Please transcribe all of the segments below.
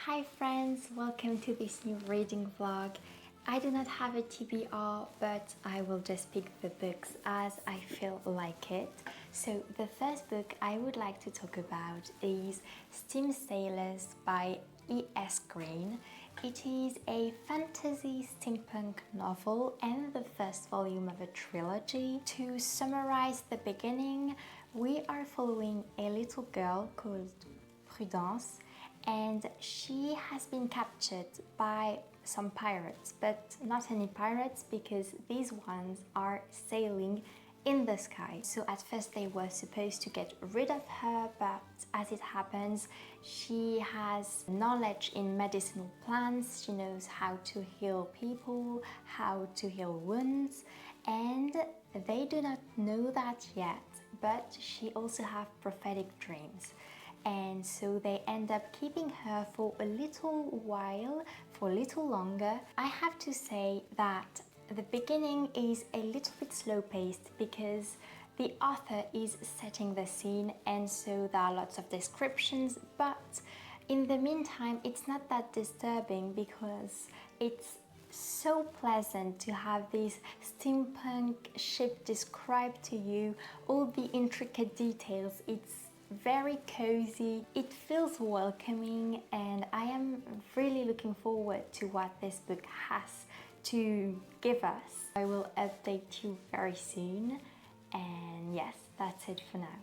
Hi friends, welcome to this new reading vlog. I do not have a TBR, but I will just pick the books as I feel like it. So the first book I would like to talk about is Steam Sailors by E.S. Green. It is a fantasy steampunk novel and the first volume of a trilogy. To summarize the beginning, we are following a little girl called Prudence, and she has been captured by some pirates, but not any pirates because these ones are sailing in the sky. So at first they were supposed to get rid of her, but as it happens, she has knowledge in medicinal plants. She knows how to heal people, how to heal wounds, and they do not know that yet, but she also has prophetic dreams. And so they end up keeping her for a little while, for a little longer. I have to say that the beginning is a little bit slow-paced because the author is setting the scene, and so there are lots of descriptions, but in the meantime it's not that disturbing because it's so pleasant to have this steampunk ship described to you, all the intricate details. It's very cozy, it feels welcoming, and I am really looking forward to what this book has to give us. I will update you very soon, and yes, that's it for now.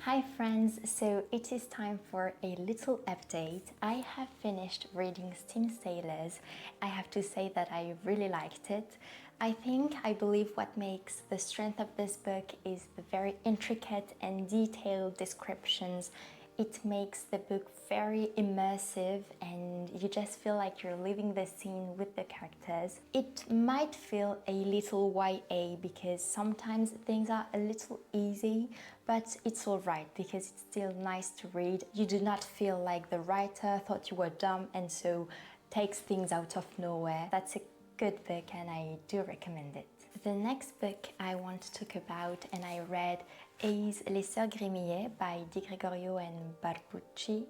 Hi friends, so it is time for a little update. I have finished reading Steam Sailors. I have to say that I really liked it. I believe what makes the strength of this book is the very intricate and detailed descriptions. It makes the book very immersive and you just feel like you're living the scene with the characters. It might feel a little YA because sometimes things are a little easy, but it's alright because it's still nice to read. You do not feel like the writer thought you were dumb and so takes things out of nowhere. That's a good book and I do recommend it. The next book I want to talk about and I read is Les Sœurs Grémillet by Gregorio and Barbucci,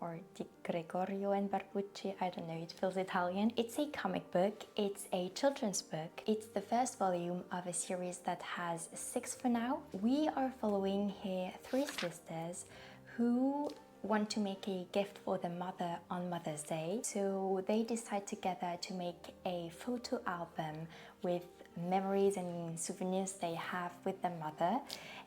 or Gregorio and Barbucci, I don't know, it feels Italian. It's a comic book, it's a children's book. It's the first volume of a series that has 6 for now. We are following here 3 sisters who want to make a gift for their mother on Mother's Day. So they decide together to make a photo album with memories and souvenirs they have with their mother,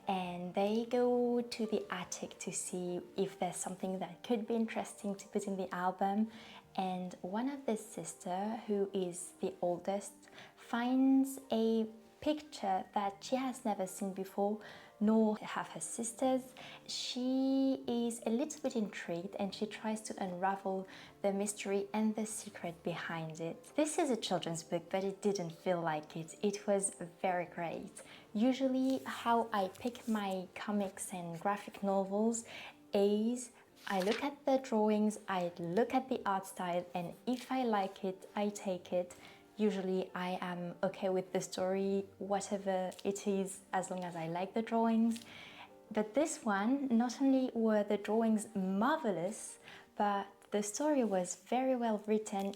and they go to the attic to see if there's something that could be interesting to put in the album. And one of the sisters, who is the oldest, finds a picture that she has never seen before, nor have her sisters. She is a little bit intrigued and she tries to unravel the mystery and the secret behind it. This is a children's book, but it didn't feel like it. It was very great. Usually how I pick my comics and graphic novels is I look at the drawings, I look at the art style, and if I like it, I take it. Usually I am okay with the story, whatever it is, as long as I like the drawings. But this one, not only were the drawings marvelous, but the story was very well written.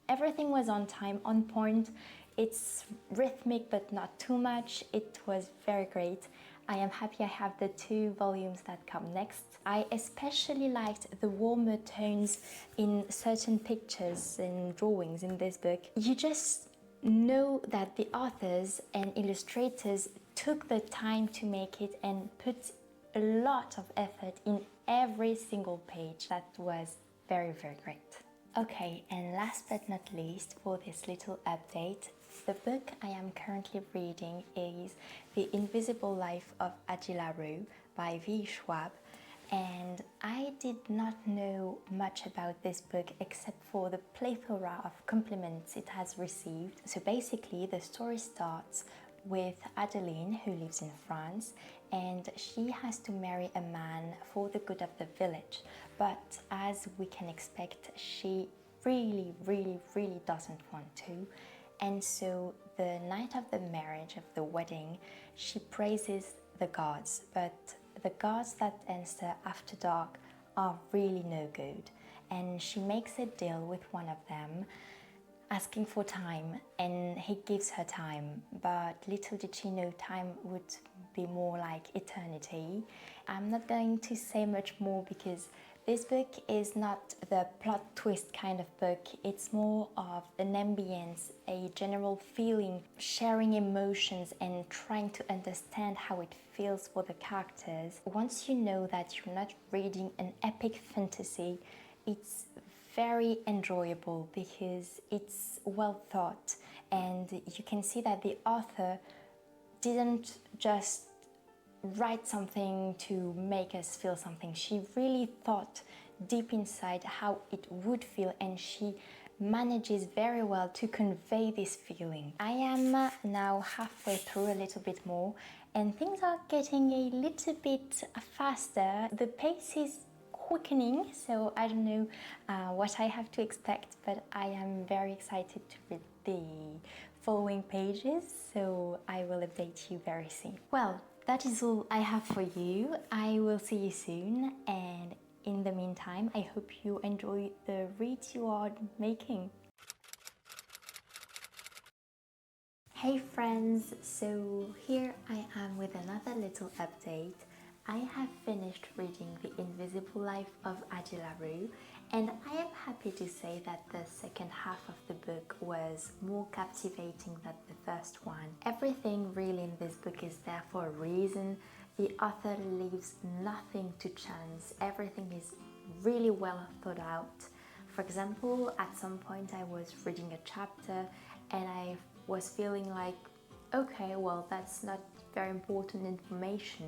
Everything was on time, on point. It's rhythmic but not too much. It was very great. I am happy I have the 2 volumes that come next. I especially liked the warmer tones in certain pictures and drawings in this book. You just know that the authors and illustrators took the time to make it and put a lot of effort in every single page. That was very, very great. Okay, and last but not least for this little update, the book I am currently reading is The Invisible Life of Addie Larue by Schwab, and I did not know much about this book except for the plethora of compliments it has received. So basically the story starts with Adeline, who lives in France, and she has to marry a man for the good of the village, but as we can expect, she really doesn't want to. And so the night of the marriage, of the wedding, she praises the gods, but the guards that enter after dark are really no good, and she makes a deal with one of them, asking for time, and he gives her time, but little did she know time would be more like eternity. I'm not going to say much more because this book is not the plot twist kind of book. It's more of an ambience, a general feeling, sharing emotions and trying to understand how it feels for the characters. Once you know that you're not reading an epic fantasy, it's very enjoyable because it's well thought, and you can see that the author didn't just write something to make us feel something. She really thought deep inside how it would feel, and she manages very well to convey this feeling. I am now halfway through, a little bit more, and things are getting a little bit faster. The pace is quickening, so I don't know what I have to expect, but I am very excited to read the following pages, so I will update you very soon. Well, that is all I have for you. I will see you soon, and in the meantime, I hope you enjoy the reads you are making. Hey friends, so here I am with another little update. I have finished reading The Invisible Life of Addie Larue, and I am happy to say that the second half of the book was more captivating than the first one. Everything really in this book is there for a reason. The author leaves nothing to chance. Everything is really well thought out. For example, at some point I was reading a chapter and I was feeling like, okay, well, that's not very important information.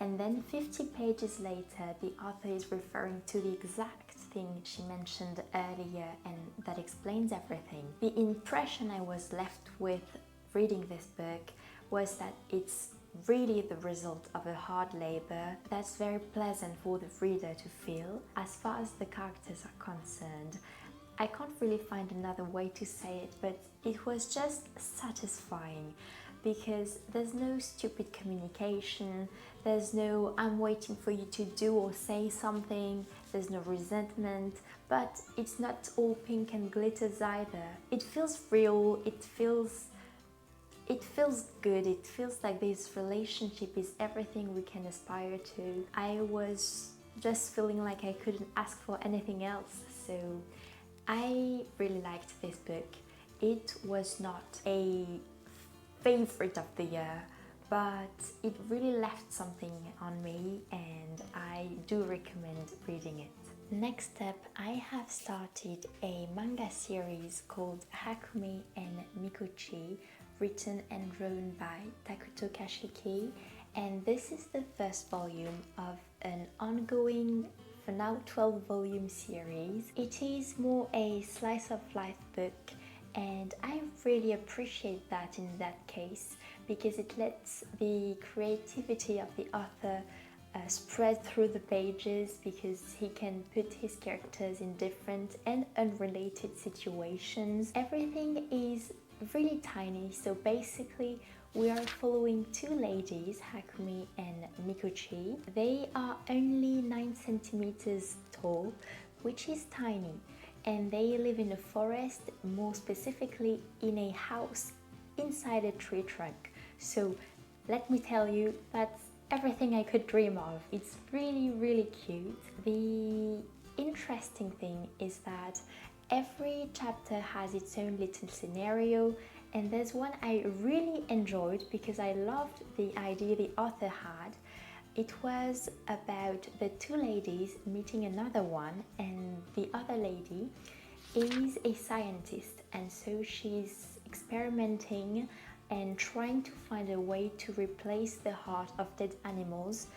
And then 50 pages later, the author is referring to the exact thing she mentioned earlier, and that explains everything. The impression I was left with reading this book was that it's really the result of a hard labor that's very pleasant for the reader to feel. As far as the characters are concerned, I can't really find another way to say it, but it was just satisfying. Because there's no stupid communication, there's no I'm waiting for you to do or say something, there's no resentment, but it's not all pink and glitters either. It feels real, it feels good, it feels like this relationship is everything we can aspire to. I was just feeling like I couldn't ask for anything else, so I really liked this book. It was not a favorite of the year, but it really left something on me, and I do recommend reading it. Next up, I have started a manga series called Hakumei and Mikochi, written and drawn by Takuto Kashiki, and this is the first volume of an ongoing, for now 12-volume series. It is more a slice of life book, and I really appreciate that in that case, because it lets the creativity of the author spread through the pages, because he can put his characters in different and unrelated situations. Everything is really tiny, so basically we are following two ladies, Hakumei and Mikochi. They are only 9 centimeters tall, which is tiny, and they live in a forest, more specifically in a house inside a tree trunk. So let me tell you, that's everything I could dream of. It's really, really cute. The interesting thing is that every chapter has its own little scenario, and there's one I really enjoyed because I loved the idea the author had. It was about the two ladies meeting another one, and the other lady is a scientist, and so she's experimenting and trying to find a way to replace the heart of dead animals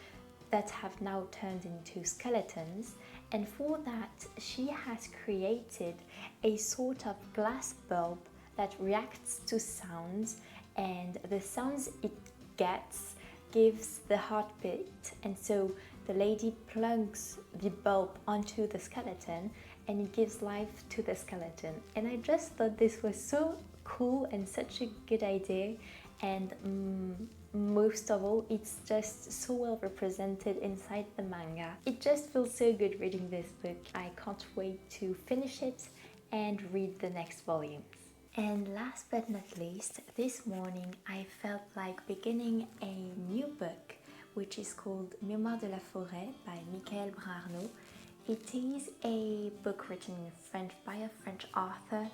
that have now turned into skeletons. And for that, she has created a sort of glass bulb that reacts to sounds, and the sounds it gets gives the heartbeat. And so the lady plugs the bulb onto the skeleton, and it gives life to the skeleton. And I just thought this was so cool and such a good idea, and most of all, it's just so well represented inside the manga. It just feels so good reading this book. I can't wait to finish it and read the next volumes. And last but not least, this morning I felt like beginning a new book, which is called Mémoires de la forêt by Mickaël Brun-Arnaud. It is a book written in French by a French author,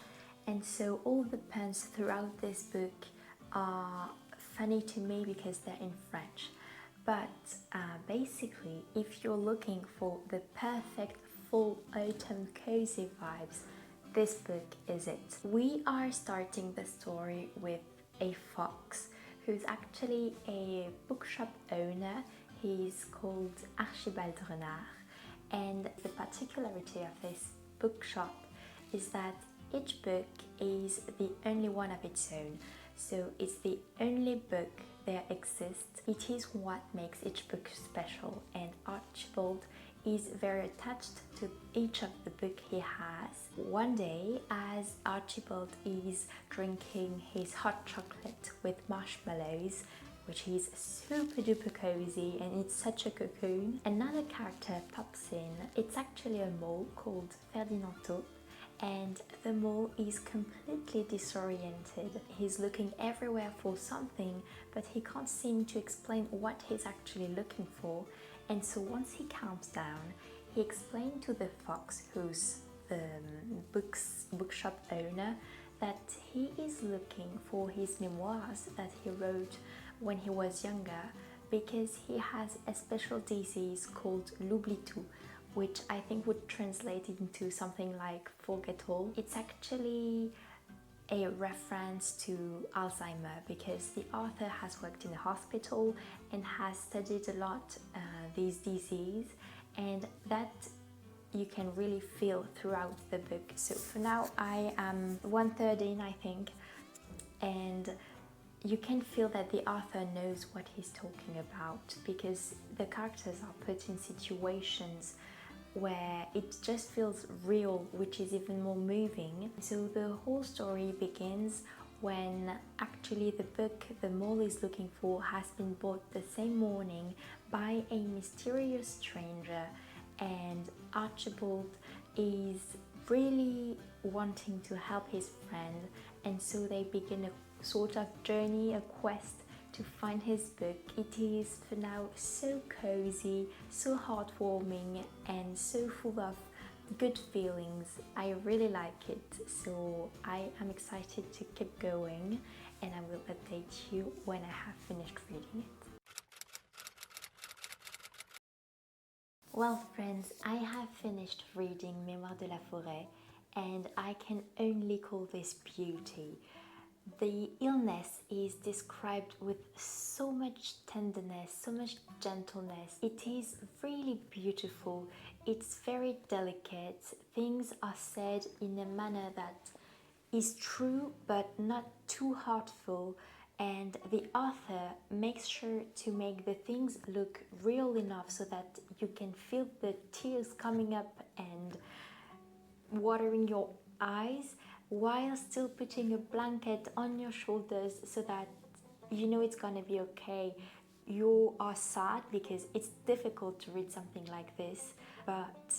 and so all the puns throughout this book are funny to me because they're in French. But basically, if you're looking for the perfect full autumn cozy vibes, this book is it. We are starting the story with a fox who's actually a bookshop owner. He's called Archibald Renard, and the particularity of this bookshop is that each book is the only one of its own. So it's the only book there exists. It is what makes each book special, and Archibald is very attached to each of the book he has. One day, as Archibald is drinking his hot chocolate with marshmallows, which is super duper cozy and it's such a cocoon, another character pops in. It's actually a mole called Ferdinando, and the mole is completely disoriented. He's looking everywhere for something, but he can't seem to explain what he's actually looking for. And so once he calms down, he explained to the fox, who's the bookshop owner, that he is looking for his memoirs that he wrote when he was younger, because he has a special disease called l'oubli-tout, which I think would translate into something like forget all. It's actually a reference to Alzheimer, because the author has worked in a hospital and has studied a lot this disease, and that you can really feel throughout the book. So for now I am 1/3 in, I think, and you can feel that the author knows what he's talking about, because the characters are put in situations where it just feels real, which is even more moving. So the whole story begins when actually the book the mole is looking for has been bought the same morning by a mysterious stranger, and Archibald is really wanting to help his friend, and so they begin a sort of journey, a quest to find his book. It is for now so cozy, so heartwarming, and so full of good feelings. I really like it, so I am excited to keep going, and I will update you when I have finished reading it. Well friends, I have finished reading Mémoires de la forêt, and I can only call this beauty. The illness is described with so much tenderness, so much gentleness. It is really beautiful. It's very delicate. Things are said in a manner that is true but not too hurtful, and the author makes sure to make the things look real enough so that you can feel the tears coming up and watering your eyes, while still putting a blanket on your shoulders so that you know it's gonna be okay. You are sad because it's difficult to read something like this, but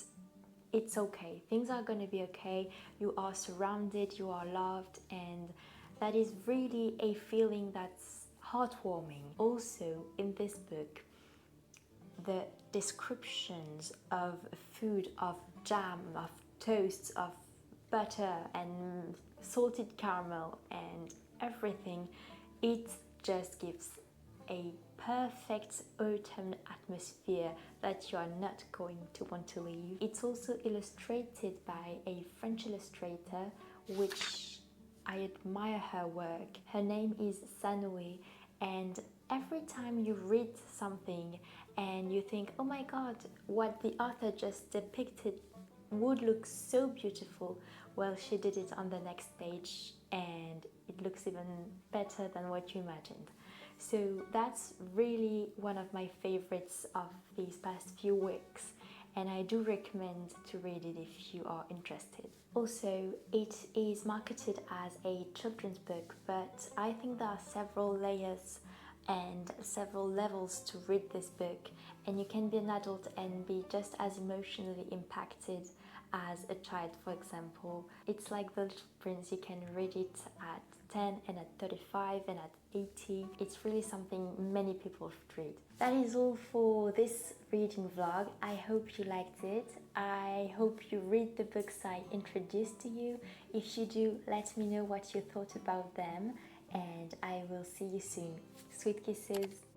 it's okay. Things are gonna be okay. You are surrounded, you are loved, and that is really a feeling that's heartwarming. Also, in this book, the descriptions of food, of jam, of toast, of butter and salted caramel and everything, it just gives a perfect autumn atmosphere that you are not going to want to leave. It's also illustrated by a French illustrator, which I admire her work. Her name is Sanoe, and every time you read something and you think, oh my god, what the author just depicted would look so beautiful, well, she did it on the next page and it looks even better than what you imagined. So that's really one of my favorites of these past few weeks, and I do recommend to read it if you are interested. Also, it is marketed as a children's book, but I think there are several layers and several levels to read this book, and you can be an adult and be just as emotionally impacted as a child. For example, it's like The Little Prince. You can read it at 10 and at 35 and at 80. It's really something many people should read. That is all for this reading vlog. I hope you liked it. I hope you read the books I introduced to you. If you do, let me know what you thought about them, and I will see you soon. Sweet kisses.